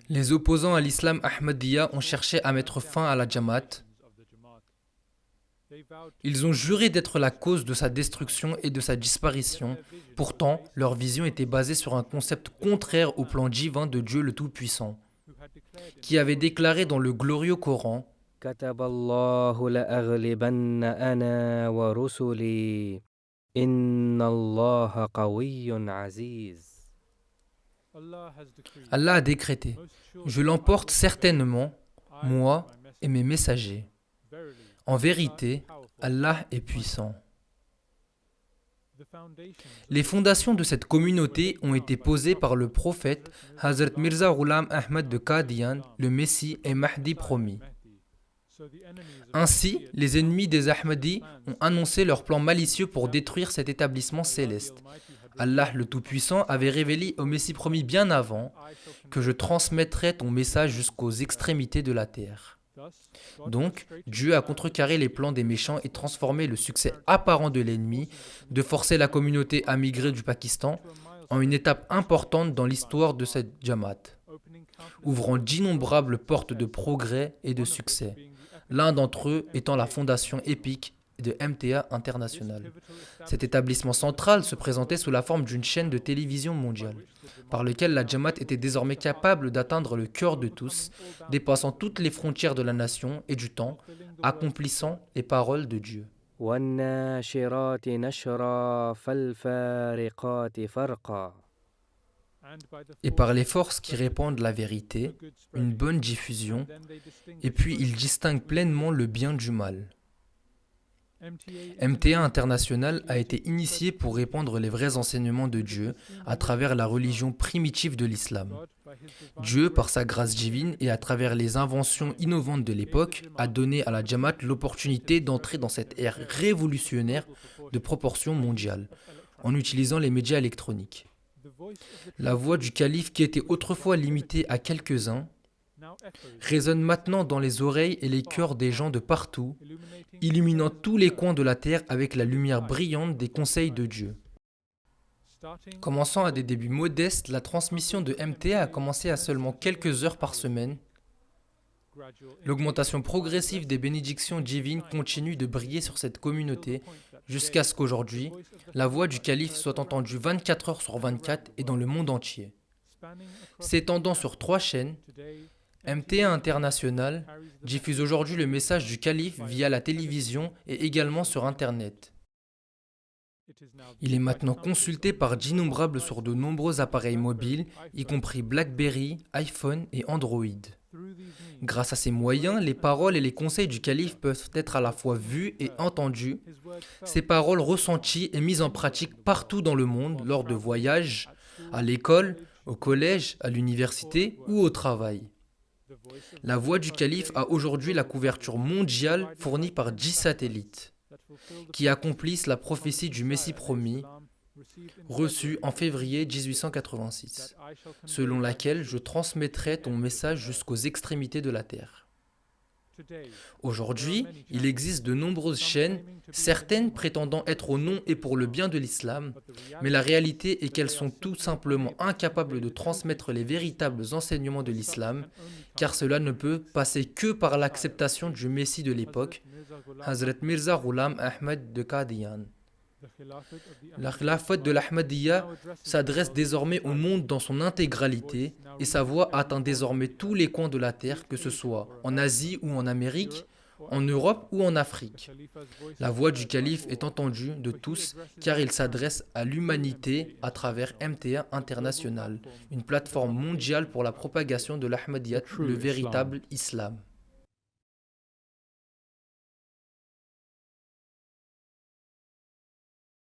Les opposants à l'islam Ahmadiyya ont cherché à mettre fin à la Jamaat. Ils ont juré d'être la cause de sa destruction et de sa disparition. Pourtant, leur vision était basée sur un concept contraire au plan divin de Dieu le Tout-Puissant, qui avait déclaré dans le glorieux Coran: كتب الله لأغلبن أنا ورسلي إن الله قوي عزيز. Allah a décrété: Je l'emporte certainement, moi et mes messagers. En vérité, Allah est puissant. Les fondations de cette communauté ont été posées par le prophète Hazrat Mirza Ghulam Ahmad de Qadian, le Messie et Mahdi promis. Ainsi, les ennemis des Ahmadis ont annoncé leur plan malicieux pour détruire cet établissement céleste. Allah le Tout-Puissant avait révélé au Messie promis bien avant que je transmettrais ton message jusqu'aux extrémités de la terre. Donc, Dieu a contrecarré les plans des méchants et transformé le succès apparent de l'ennemi de forcer la communauté à migrer du Pakistan en une étape importante dans l'histoire de cette Jamaat, ouvrant d'innombrables portes de progrès et de succès, l'un d'entre eux étant la fondation épique de MTA International. Cet établissement central se présentait sous la forme d'une chaîne de télévision mondiale, par laquelle la Jamaat était désormais capable d'atteindre le cœur de tous, dépassant toutes les frontières de la nation et du temps, accomplissant les paroles de Dieu. والناشرات نشرا فالفارقات فرقا. Et par les forces qui répandent la vérité, une bonne diffusion, et puis ils distinguent pleinement le bien du mal. MTA International a été initié pour répandre les vrais enseignements de Dieu à travers la religion primitive de l'islam. Dieu, par sa grâce divine et à travers les inventions innovantes de l'époque, a donné à la Jamaat l'opportunité d'entrer dans cette ère révolutionnaire de proportions mondiales, en utilisant les médias électroniques. La voix du calife, qui était autrefois limitée à quelques-uns, résonne maintenant dans les oreilles et les cœurs des gens de partout, illuminant tous les coins de la terre avec la lumière brillante des conseils de Dieu. Commençant à des débuts modestes, la transmission de MTA a commencé à seulement quelques heures par semaine. L'augmentation progressive des bénédictions divines continue de briller sur cette communauté jusqu'à ce qu'aujourd'hui, la voix du calife soit entendue 24 heures sur 24 et dans le monde entier. S'étendant sur 3 chaînes, MTA International diffuse aujourd'hui le message du calife via la télévision et également sur Internet. Il est maintenant consulté par d'innombrables sur de nombreux appareils mobiles, y compris BlackBerry, iPhone et Android. Grâce à ces moyens, les paroles et les conseils du calife peuvent être à la fois vus et entendus, ces paroles ressenties et mises en pratique partout dans le monde lors de voyages, à l'école, au collège, à l'université ou au travail. La voix du calife a aujourd'hui la couverture mondiale fournie par 10 satellites, qui accomplissent la prophétie du Messie promis, reçue en février 1886, selon laquelle je transmettrai ton message jusqu'aux extrémités de la terre. Aujourd'hui, il existe de nombreuses chaînes, certaines prétendant être au nom et pour le bien de l'islam, mais la réalité est qu'elles sont tout simplement incapables de transmettre les véritables enseignements de l'islam, car cela ne peut passer que par l'acceptation du Messie de l'époque, Hazrat Mirza Ghulam Ahmad de Qadian. La khilafat de l'Ahmadiyya s'adresse désormais au monde dans son intégralité et sa voix atteint désormais tous les coins de la terre, que ce soit en Asie ou en Amérique, en Europe ou en Afrique. La voix du calife est entendue de tous car il s'adresse à l'humanité à travers MTA International, une plateforme mondiale pour la propagation de l'Ahmadiyyat, le véritable islam.